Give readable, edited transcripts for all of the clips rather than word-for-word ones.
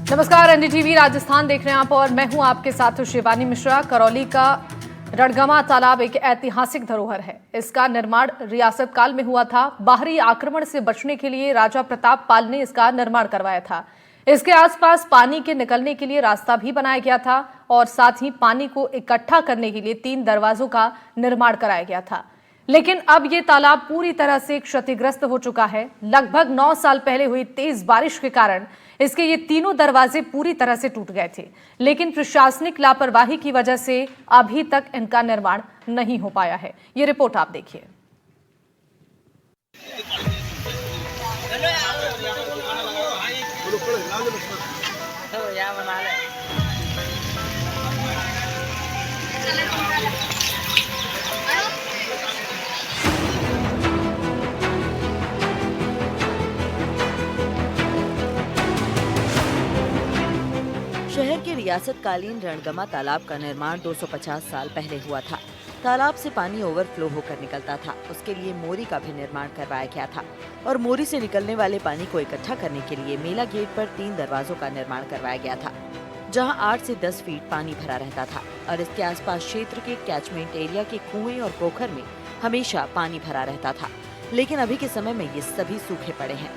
नमस्कार, एनडीटीवी राजस्थान देख रहे हैं आप और मैं हूं आपके साथ शिवानी मिश्रा। करौली का रणगमा तालाब एक ऐतिहासिक धरोहर है। इसका निर्माण रियासत काल में हुआ था। बाहरी आक्रमण से बचने के लिए राजा प्रताप पाल ने इसका निर्माण करवाया था। इसके आसपास पानी के निकलने के लिए रास्ता भी बनाया गया था और साथ ही पानी को इकट्ठा करने के लिए 3 दरवाजों का निर्माण कराया गया था। लेकिन अब ये तालाब पूरी तरह से क्षतिग्रस्त हो चुका है। लगभग 9 साल पहले हुई तेज बारिश के कारण इसके ये तीनों दरवाजे पूरी तरह से टूट गए थे, लेकिन प्रशासनिक लापरवाही की वजह से अभी तक इनका निर्माण नहीं हो पाया है। ये रिपोर्ट आप देखिए। शहर के रियासतकालीन रणगमा तालाब का निर्माण 250 साल पहले हुआ था। तालाब से पानी ओवरफ्लो होकर निकलता था। उसके लिए मोरी का भी निर्माण करवाया गया था और मोरी से निकलने वाले पानी को इकट्ठा करने के लिए मेला गेट पर 3 दरवाजों का निर्माण करवाया गया था, जहां 8 से 10 फीट पानी भरा रहता था और इसके आसपास क्षेत्र के कैचमेंट एरिया के कुएं और पोखर में हमेशा पानी भरा रहता था। लेकिन अभी के समय में ये सभी सूखे पड़े हैं।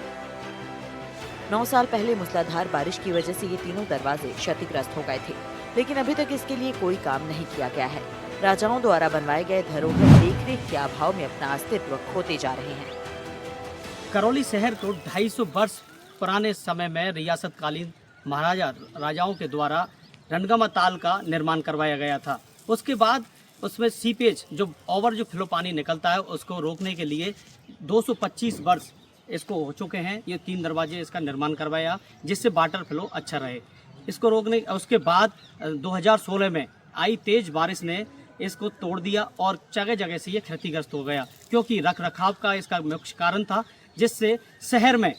9 साल पहले मूसलाधार बारिश की वजह से ये तीनों दरवाजे क्षतिग्रस्त हो गए थे, लेकिन अभी तक इसके लिए कोई काम नहीं किया गया है। राजाओं द्वारा बनवाए गए धरोहर देखरेख के अभाव में अपना अस्तित्व खोते जा रहे हैं। करौली शहर को 250 वर्ष पुराने समय में रियासतकालीन राजाओं के द्वारा रणगमा ताल का निर्माण करवाया गया था। उसके बाद उसमें सीपेज जो फ्लो पानी निकलता है उसको रोकने के लिए 225 वर्ष इसको हो चुके हैं। ये 3 दरवाजे इसका निर्माण करवाया जिससे वाटर फ्लो अच्छा रहे। इसको रोकने उसके बाद 2016 में आई तेज बारिश ने इसको तोड़ दिया और जगह जगह से ये क्षतिग्रस्त हो गया, क्योंकि रख रखाव का इसका मुख्य कारण था, जिससे शहर में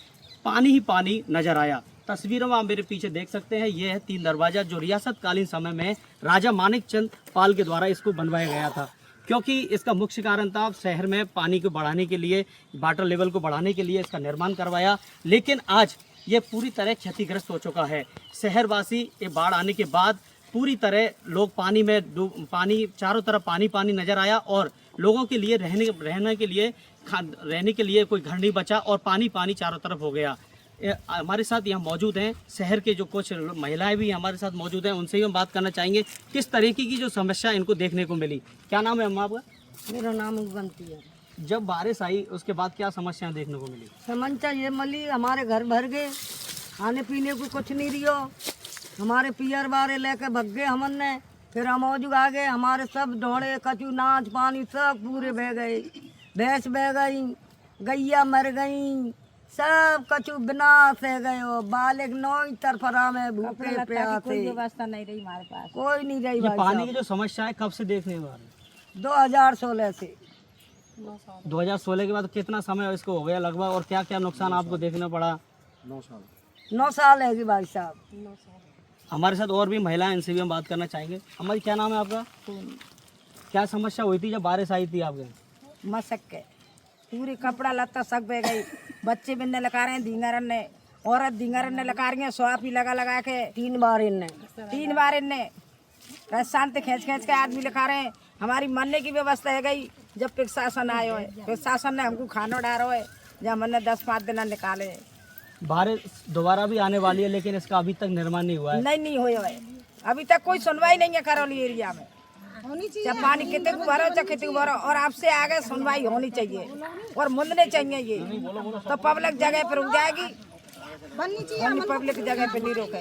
पानी ही पानी नजर आया। तस्वीरों में आप मेरे पीछे देख सकते हैं, ये है 3 दरवाजा जो रियासतकालीन समय में राजा मानिक चंद पाल के द्वारा इसको बनवाया गया था, क्योंकि इसका मुख्य कारण था शहर में पानी को बढ़ाने के लिए, वाटर लेवल को बढ़ाने के लिए इसका निर्माण करवाया। लेकिन आज ये पूरी तरह क्षतिग्रस्त हो चुका है। शहरवासी ये बाढ़ आने के बाद पूरी तरह लोग पानी में पानी चारों तरफ पानी नजर आया और लोगों के लिए रहने के लिए कोई घर नहीं बचा और पानी चारों तरफ हो गया। हमारे साथ यहाँ मौजूद हैं शहर के जो कुछ महिलाएं भी हमारे साथ मौजूद हैं, उनसे ही हम बात करना चाहेंगे किस तरीके की जो समस्या इनको देखने को मिली। क्या नाम है अम्मा आपका? मेरा नाम उगवंती है। जब बारिश आई उसके बाद क्या समस्याएं देखने को मिली? समस्या ये मिली, हमारे घर भर गए, खाने पीने को कुछ नहीं रियो, हमारे पियर बारे लेके भग गए हमने। फिर हम मौजूद आ गए, हमारे सब ढोड़े कचू नाच पानी सब पूरे बह गए, भैंस बह गई, गैया मर गई, सब कछु विनाश है गयो। बालिक 9 तरफरा में भूखे प्यासे, कोई व्यवस्था नहीं रही हमारे पास, कोई नहीं रही। ये पानी की जो समस्या है कब से देखने को आ रही है? 2016 से। 2016 के बाद कितना समय इसको हो गया लगभग, और क्या क्या नुकसान आपको देखना पड़ा? 9 साल है कि भाई साहब। हमारे साथ और भी महिलाएं, इनसे भी हम बात करना चाहेंगे। हमारी क्या नाम है आपका? क्या समस्या हुई थी जब बारिश आई थी आपके? मसक के पूरी कपड़ा लत्ता सब बह गई, बच्चे बिन्ने लगा रहे हैं धींगरन ने, औरत धींगरन ने लगा रही है, स्वापी लगा के 3 बार इनने शांत खींच के आदमी लगा रहे हैं। हमारी मरने की व्यवस्था है गई जब प्रशासन आयो है, प्रशासन ने हमको खाना डालो है, जब हमने 10-5 दिन निकाले। बारिश दोबारा भी आने वाली है लेकिन इसका अभी तक निर्माण नहीं हुआ है। नहीं हुआ है, अभी तक कोई सुनवाई नहीं है करौली एरिया में। जब पानी कितने को भरो चाहे कितने को भरो, और आपसे आगे सुनवाई होनी चाहिए और मुंदने चाहिए ये, तो पब्लिक जगह पर रुक जाएगी, पब्लिक जगह पे नहीं रोके।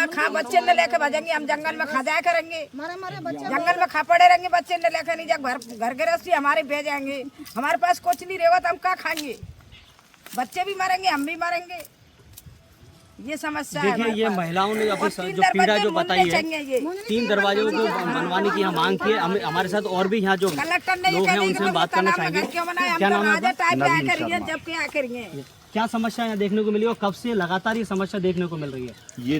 खा बच्चे ने लेके भजेंगे, हम जंगल में खा जाया करेंगे, जंगल में खा पड़े रहेंगे, बच्चे ने लेकर नहीं जाए, घर गृहस्थी हमारे भेजेंगे, हमारे पास कुछ नहीं रहेगा तो हम क्या खाएंगे? बच्चे भी मरेंगे, हम भी मरेंगे। ये समस्या है। देखिए, ये महिलाओं ने अपनी जो पीड़ा जो बताई है, 3 दरवाजों को बनवाने की यहाँ मांग की है। हमारे साथ और भी यहाँ जो लोग हैं उनसे बात करना चाहेंगे। क्या नाम है आपका? क्या समस्या यहाँ देखने को मिली और कब से लगातार ये समस्या देखने को मिल रही है? ये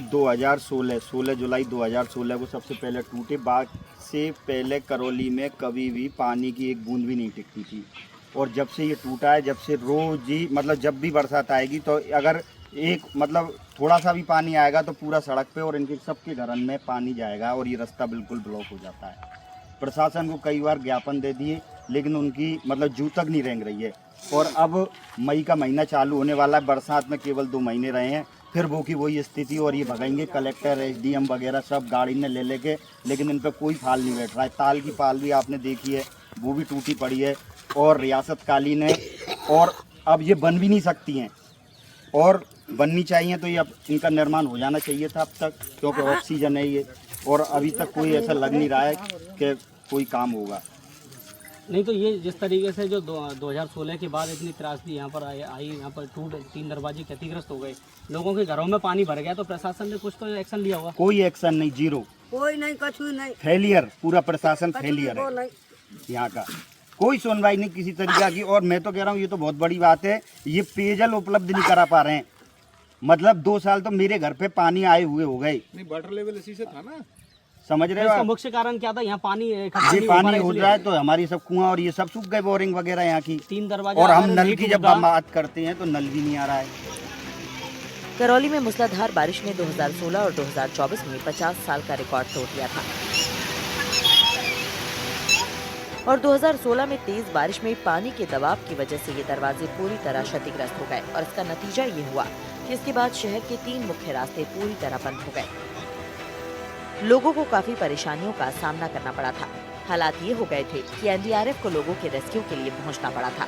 16 जुलाई 2016 को सबसे पहले टूटे। बाढ़ से पहले करौली में कभी भी पानी की एक बूंद भी नहीं टिकती थी, और जब से ये टूटा है, जब से रोज ही मतलब जब भी बरसात आएगी तो अगर एक मतलब थोड़ा सा भी पानी आएगा तो पूरा सड़क पे और इनके सबके घरन में पानी जाएगा और ये रास्ता बिल्कुल ब्लॉक हो जाता है। प्रशासन को कई बार ज्ञापन दे दिए लेकिन उनकी मतलब जू तक नहीं रेंग रही है। और अब मई का महीना चालू होने वाला है, बरसात में केवल 2 महीने रहे हैं, फिर वो की वही स्थिति और ये भगाएंगे। कलेक्टर एसडीएम वगैरह सब गाड़ी में ले लेके, लेकिन इन पर कोई फाल नहीं बैठ रहा है। ताल की पाल भी आपने देखी है, वो भी टूटी पड़ी है और रियासत कालीन है और अब ये बन भी नहीं सकती हैं और बननी चाहिए। तो ये अब इनका निर्माण हो जाना चाहिए था अब तक, क्योंकि ऑफ सीजन है ये और अभी तक कोई ऐसा लग नहीं रहा है कि कोई काम होगा। नहीं तो ये जिस तरीके से जो 2016 के बाद इतनी त्रासदी यहाँ पर आई, यहाँ पर 3 दरवाजे क्षतिग्रस्त हो गए, लोगों के घरों में पानी भर गया, तो प्रशासन ने कुछ तो एक्शन लिया होगा? कोई एक्शन नहीं, जीरो, कोई नहीं, कछु नहीं, फेलियर, पूरा प्रशासन फेलियर है यहाँ का। कोई सुनवाई नहीं किसी तरीका की। और मैं तो कह रहा हूँ ये तो बहुत बड़ी बात है, ये पेयजल उपलब्ध नहीं करा पा रहे हैं। मतलब 2 साल तो मेरे घर पे पानी आए हुए हो गए। नहीं, वाटर लेवल इसी से था ना, समझ रहे हो इसका आप? मुख्य कारण क्या था? यहाँ पानी ये पानी हो रहा है तो हमारी सब कुआं और ये सब सूख गए, बोरिंग वगैरह यहाँ की। 3 दरवाजे और हम नल की जब बात करते हैं तो नल भी नहीं आ रहा है। करौली में मूसलाधार बारिश ने 2016 और 2024 में 50 साल का रिकॉर्ड तोड़ दिया था और 2016 में तेज बारिश में पानी के दबाव की वजह से ये दरवाजे पूरी तरह क्षतिग्रस्त हो गए और इसका नतीजा ये हुआ कि इसके बाद शहर के 3 मुख्य रास्ते पूरी तरह बंद हो गए। लोगों को काफी परेशानियों का सामना करना पड़ा था। हालात ये हो गए थे कि एनडीआरएफ को लोगों के रेस्क्यू के लिए पहुंचना पड़ा था।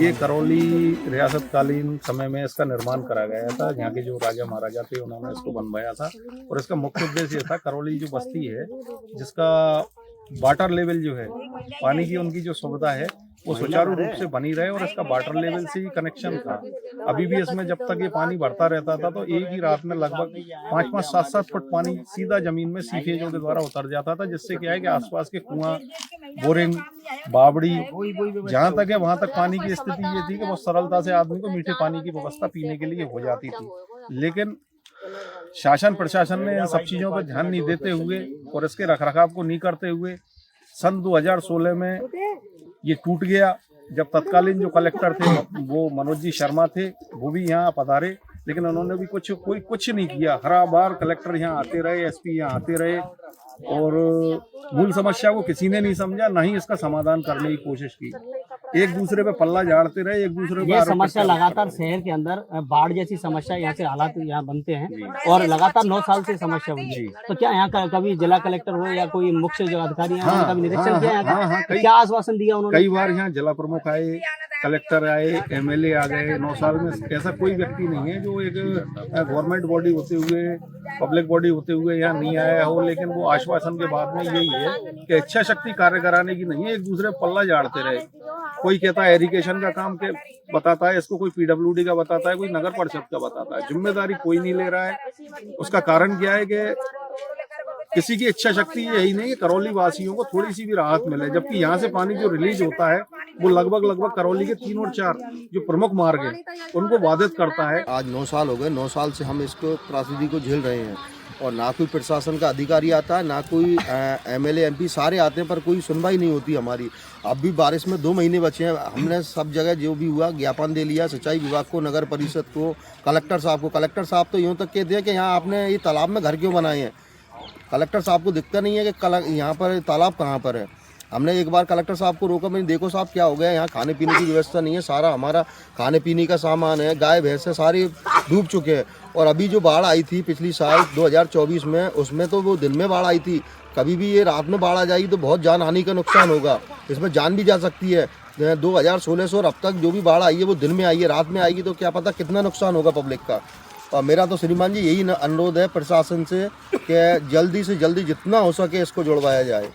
ये करौली रियासतकालीन समय में इसका निर्माण करा गया था। यहाँ के जो राजा महाराजा थे उन्होंने इसको बनवाया था और इसका मुख्य उद्देश्य ये था, करौली जो बस्ती है जिसका वाटर लेवल जो है, पानी की उनकी जो सुविधा है वो सुचारू रूप से बनी रहे और इसका वाटर लेवल से ही कनेक्शन था। अभी भी इसमें जब तक ये पानी बढ़ता रहता था तो एक ही रात में लगभग 5-5, 7-7 फुट पानी सीधा जमीन में सीफेजों के द्वारा उतर जाता था, जिससे क्या है कि आसपास के कुआं, बोरिंग, बावड़ी, जहाँ तक है वहां तक पानी की स्थिति ये थी कि बहुत सरलता से आदमी को मीठे पानी की व्यवस्था पीने के लिए हो जाती थी। लेकिन शासन प्रशासन ने इन सब चीजों पर ध्यान नहीं देते हुए और इसके रखरखाव को नहीं करते हुए सन 2016 में ये टूट गया। जब तत्कालीन जो कलेक्टर थे वो मनोज जी शर्मा थे, वो भी यहाँ पधारे, लेकिन उन्होंने भी कुछ नहीं किया। हर बार कलेक्टर यहाँ आते रहे, एसपी यहाँ आते रहे और मूल समस्या को किसी ने नहीं समझा, ना ही इसका समाधान करने की कोशिश की। एक दूसरे पे पल्ला झाड़ते रहे, एक दूसरे पे। ये समस्या लगातार शहर के अंदर बाढ़ जैसी समस्या, यहाँ से हालात यहाँ बनते हैं और लगातार 9 साल से समस्या बनी है। तो क्या यहाँ का कभी जिला कलेक्टर हो या कोई मुख्य जो अधिकारी है कभी निरीक्षण किया यहाँ का? क्या आश्वासन दिया उन्होंने? कई बार यहाँ जिला प्रमुख आए, कलेक्टर आए, एमएलए आ गए। 9 साल में ऐसा कोई व्यक्ति नहीं है जो एक गवर्नमेंट बॉडी होते हुए, पब्लिक बॉडी होते हुए यहाँ नहीं आया हो। लेकिन वो आश्वासन के बाद में यही है कि इच्छा शक्ति कार्य कराने की नहीं है, एक दूसरे पल्ला झाड़ते रहे। कोई कहता है एरिगेशन का काम के बताता है, इसको कोई पीडब्ल्यूडी का बताता है, कोई नगर परिषद का बताता है। जिम्मेदारी कोई नहीं ले रहा है। उसका कारण क्या है कि किसी की इच्छा शक्ति यही नहीं है करौली वासियों को थोड़ी सी भी राहत मिले, जबकि यहाँ से पानी जो रिलीज होता है वो लगभग करौली के 3 और 4 जो प्रमुख मार्ग है उनको बाधित करता है। आज 9 साल हो गए, 9 साल से हम इसको त्रासदी को झेल रहे हैं और ना कोई प्रशासन का अधिकारी आता है, ना कोई एमएलए एमपी, सारे आते हैं पर कोई सुनवाई नहीं होती हमारी। अब भी बारिश में 2 महीने बचे हैं, हमने सब जगह जो भी हुआ ज्ञापन दे लिया, सिंचाई विभाग को, नगर परिषद को, कलेक्टर साहब को। कलेक्टर साहब तो यूँ तक कहते हैं कि यहाँ आपने ये तालाब में घर क्यों बनाए हैं। कलेक्टर साहब को दिखता नहीं है कि यहाँ पर तालाब कहाँ पर है। हमने एक बार कलेक्टर साहब को रोका, मैंने देखो साहब क्या हो गया, यहाँ खाने पीने की व्यवस्था नहीं है, सारा हमारा खाने पीने का सामान है, गाय भैंस है, सारे डूब चुके हैं। और अभी जो बाढ़ आई थी पिछली साल 2024 में, उसमें तो वो दिन में बाढ़ आई थी। कभी भी ये रात में बाढ़ आ जाएगी तो बहुत जान हानि का नुकसान होगा, इसमें जान भी जा सकती है। 2016 से और अब तक जो भी बाढ़ आई है वो दिन में आई है, रात में आएगी तो क्या पता कितना नुकसान होगा पब्लिक का। और मेरा तो श्रीमान जी यही अनुरोध है प्रशासन से कि जल्दी से जल्दी जितना हो सके इसको जुड़वाया जाए।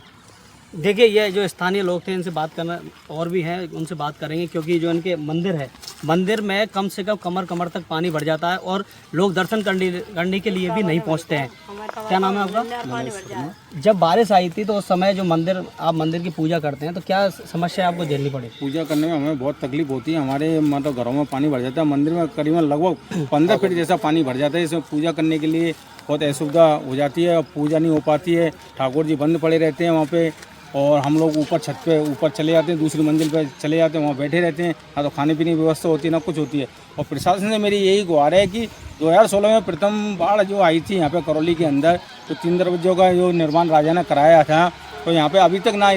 देखिए, ये जो स्थानीय लोग थे इनसे बात करना और भी है, उनसे बात करेंगे, क्योंकि जो इनके मंदिर है, मंदिर में कम से कम कमर तक पानी भर जाता है और लोग दर्शन करने के लिए भी नहीं पहुंचते हैं। क्या नाम है आपका? जब बारिश आई थी तो उस समय जो आप मंदिर की पूजा करते हैं तो क्या समस्या आपको झेलनी पड़ी? पूजा करने में हमें बहुत तकलीफ होती है। हमारे मतलब घरों में पानी भर जाता है, मंदिर में करीबन लगभग 15 फीट जैसा पानी भर जाता है। इसमें पूजा करने के लिए बहुत असुविधा हो जाती है, पूजा नहीं हो पाती है। ठाकुर जी बंद पड़े रहते हैं वहाँ पे और हम लोग ऊपर छत पे ऊपर चले जाते हैं, दूसरी मंजिल पे चले जाते हैं, वहाँ बैठे रहते हैं। ना तो खाने पीने की व्यवस्था होती है ना कुछ होती है। और प्रशासन से मेरी यही गुहार है कि 2016 में प्रथम बाढ़ जो आई थी यहाँ पे करौली के अंदर, तो 3 दरवाजों का जो निर्माण राजा ने कराया था, तो यहाँ पे अभी तक ना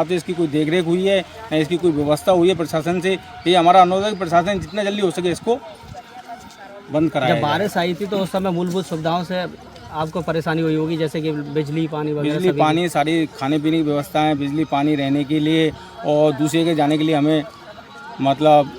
तो इसकी कोई देखरेख हुई है, ना इसकी कोई व्यवस्था हुई है प्रशासन से। ये हमारा अनुरोध है कि प्रशासन जितना जल्दी हो सके इसको बंद कराया जब जाए। बारिश आई थी तो उस समय मूलभूत सुविधाओं से आपको परेशानी हुई होगी, जैसे कि बिजली पानी वगैरह बिजली सभी? पानी सारी खाने पीने की व्यवस्था है, बिजली पानी रहने के लिए, और दूसरे के जाने के लिए हमें मतलब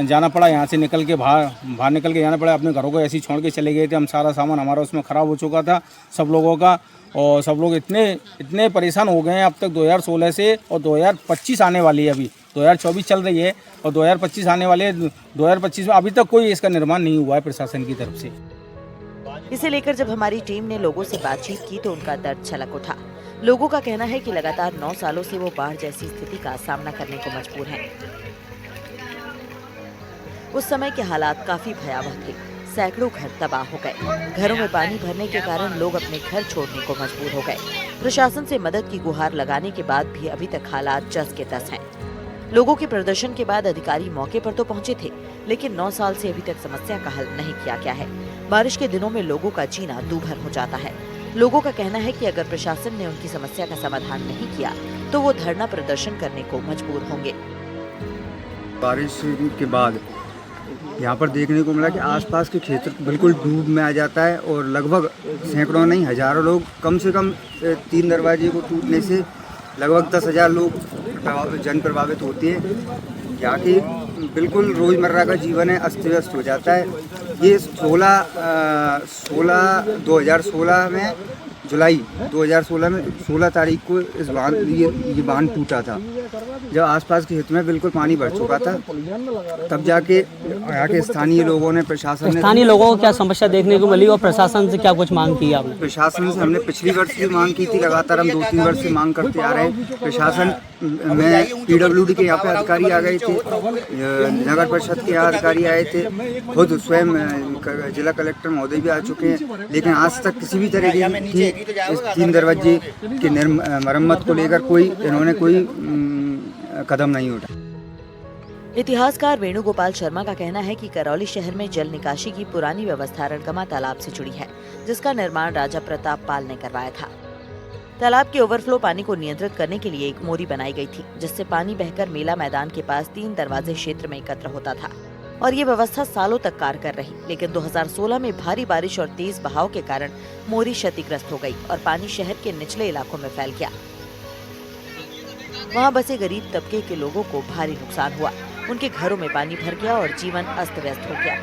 जाना पड़ा, यहाँ से निकल के बाहर निकल के जाना पड़ा। अपने घरों को ऐसे ही छोड़ के चले गए थे हम। सारा सामान हमारा उसमें ख़राब हो चुका था सब लोगों का, और सब लोग इतने परेशान हो गए हैं अब तक 2016 से। और 2025 आने वाली है, अभी 2024 चल रही है और 2025 आने वाले है। 2025 में अभी तक कोई इसका निर्माण नहीं हुआ है प्रशासन की तरफ से। इसे लेकर जब हमारी टीम ने लोगों से बातचीत की तो उनका दर्द छलक उठा। लोगों का कहना है कि लगातार 9 सालों से वो बाढ़ जैसी स्थिति का सामना करने को मजबूर हैं। उस समय के हालात काफी भयावह थे। सैकड़ों घर तबाह हो गए। घरों में पानी भरने के कारण लोग अपने घर छोड़ने को मजबूर हो गए। प्रशासन से मदद की गुहार लगाने के बाद भी अभी तक हालात जस के तस हैं। लोगों के प्रदर्शन के बाद अधिकारी मौके पर तो पहुंचे थे, लेकिन 9 साल से अभी तक समस्या का हल नहीं किया गया है। बारिश के दिनों में लोगों का जीना दूभर हो जाता है। लोगों का कहना है कि अगर प्रशासन ने उनकी समस्या का समाधान नहीं किया तो वो धरना प्रदर्शन करने को मजबूर होंगे। बारिश के बाद यहाँ पर देखने को मिला कि आसपास के क्षेत्र बिल्कुल डूब में आ जाता है, और लगभग सैकड़ों नहीं हजारों लोग, कम से कम 3 दरवाजे को टूटने से लगभग 10,000 लोग जन प्रभावित होते हैं। यहाँ की बिल्कुल रोज़मर्रा का जीवन है अस्त व्यस्त हो जाता है। ये 2016 में जुलाई 2016 में 16 तारीख को ये बांध टूटा था, जब आसपास के क्षेत्र में बिल्कुल पानी भर चुका था। तब जाके यहाँ के स्थानीय लोगों ने, प्रशासन ने, स्थानीय लोगों को क्या समस्या देखने को मिली और प्रशासन से क्या कुछ मांग की आपने? प्रशासन से हमने पिछली वर्ष की मांग की थी, लगातार हम 2-3 वर्ष से मांग करते आ रहे हैं। प्रशासन में PWD के यहाँ पे अधिकारी आ गए थे, नगर परिषद के यहाँ अधिकारी आए थे, खुद स्वयं जिला कलेक्टर महोदय भी आ चुके हैं, लेकिन आज तक किसी भी तरह की इस 3 दरवाजे की मरम्मत को लेकर इन्होंने कोई कदम नहीं उठाया। इतिहासकार वेणुगोपाल शर्मा का कहना है कि करौली शहर में जल निकासी की पुरानी व्यवस्था रणगमा तालाब से जुड़ी है, जिसका निर्माण राजा प्रताप पाल ने करवाया था। तालाब के ओवरफ्लो पानी को नियंत्रित करने के लिए एक मोरी बनाई गई थी, जिससे पानी बहकर मेला मैदान के पास 3 दरवाजे क्षेत्र में एकत्र होता था, और ये व्यवस्था सालों तक कार्य कर रही। लेकिन 2016 में भारी बारिश और तेज बहाव के कारण मोरी क्षतिग्रस्त हो गई और पानी शहर के निचले इलाकों में फैल गया। वहाँ बसे गरीब तबके के लोगों को भारी नुकसान हुआ। उनके घरों में पानी भर गया और जीवन अस्त व्यस्त हो गया।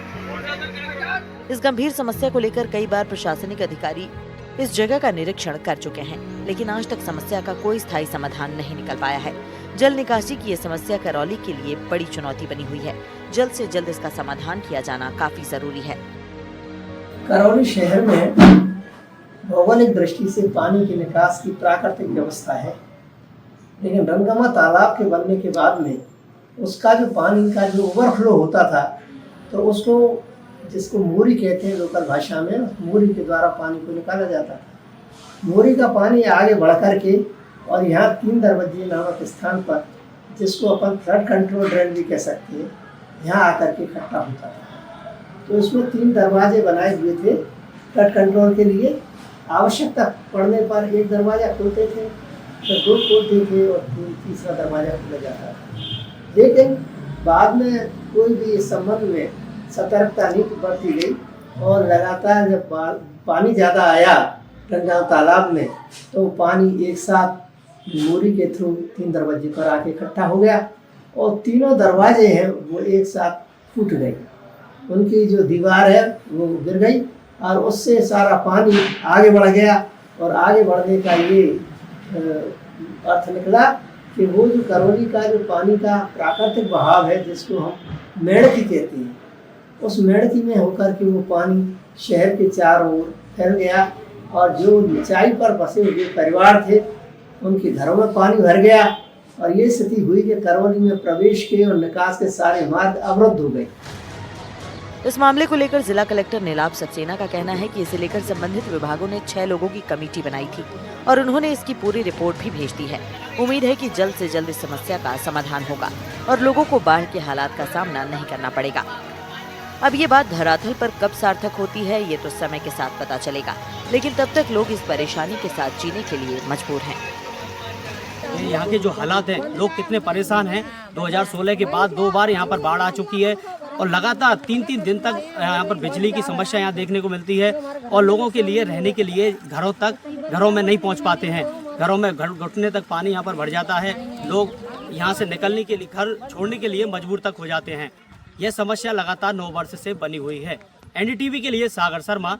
इस गंभीर समस्या को लेकर कई बार प्रशासनिक अधिकारी इस जगह का निरीक्षण कर चुके हैं, लेकिन आज तक समस्या का कोई स्थायी समाधान नहीं निकल पाया है। जल निकासी की ये समस्या करौली के लिए बड़ी चुनौती बनी हुई है। जल्द से जल्द इसका समाधान किया जाना काफी जरूरी है। करौली शहर में भौगोलिक दृष्टि से पानी की निकास की प्राकृतिक व्यवस्था है, लेकिन रणगमा तालाब के बनने के बाद में उसका जो पानी का जो ओवरफ्लो होता था, तो उसको जिसको मोरी कहते हैं लोकल भाषा में, मोरी के द्वारा पानी को निकाला जाता था। मोरी का पानी आगे बढ़ कर के और यहाँ 3 दरवाजे नामक स्थान पर, जिसको अपन फ्लड कंट्रोल ड्रेन भी कह सकते हैं, यहाँ आकर के इकट्ठा होता था। तो इसमें 3 दरवाजे बनाए हुए थे फ्लड कंट्रोल के लिए। आवश्यकता पड़ने पर एक दरवाज़ा खोलते थे, फिर 2 खोलते थे और तीसरा दरवाज़ा खोला जाता था। लेकिन बाद में कोई भी इस संबंध में सतर्कता नहीं बरती गई, और लगातार जब पानी ज़्यादा आया रणगमा तालाब में, तो पानी एक साथ मोरी के थ्रू 3 दरवाजे पर आके इकट्ठा हो गया और तीनों दरवाजे हैं वो एक साथ फूट गए। उनकी जो दीवार है वो गिर गई और उससे सारा पानी आगे बढ़ गया। और आगे बढ़ने का ये अर्थ निकला कि वो जो करौली का जो पानी का प्राकृतिक बहाव है, जिसको हम मेड़की कहते हैं, उस मेड़की में होकर के वो पानी शहर के चारों ओर फैल गया, और जो ऊंचाई पर बसे हुए परिवार थे उनके घरों में पानी भर गया। और ये स्थिति हुई कि करौली में प्रवेश के और निकास के सारे मार्ग अवरुद्ध हो गए। इस मामले को लेकर जिला कलेक्टर नीलाभ सक्सेना का कहना है कि इसे लेकर संबंधित विभागों ने 6 लोगों की कमेटी बनाई थी और उन्होंने इसकी पूरी रिपोर्ट भी भेज दी है। उम्मीद है कि जल्द से जल्द इस समस्या का समाधान होगा और लोगों को बाढ़ के हालात का सामना नहीं करना पड़ेगा। अब ये बात धरातल पर कब सार्थक होती है ये तो समय के साथ पता चलेगा, लेकिन तब तक लोग इस परेशानी के साथ जीने के लिए मजबूर हैं। यहाँ के जो हालात हैं, लोग कितने परेशान हैं। 2016 के बाद 2 बार यहाँ पर बाढ़ आ चुकी है और लगातार 3-3 दिन तक यहाँ पर बिजली की समस्या यहाँ देखने को मिलती है और लोगों के लिए रहने के लिए घरों में नहीं पहुँच पाते हैं। घरों में घुटने तक पानी यहाँ पर भर जाता है। लोग यहाँ से निकलने के लिए, घर छोड़ने के लिए मजबूर तक हो जाते हैं। यह समस्या लगातार 9 वर्ष से बनी हुई है। NDTV के लिए सागर शर्मा,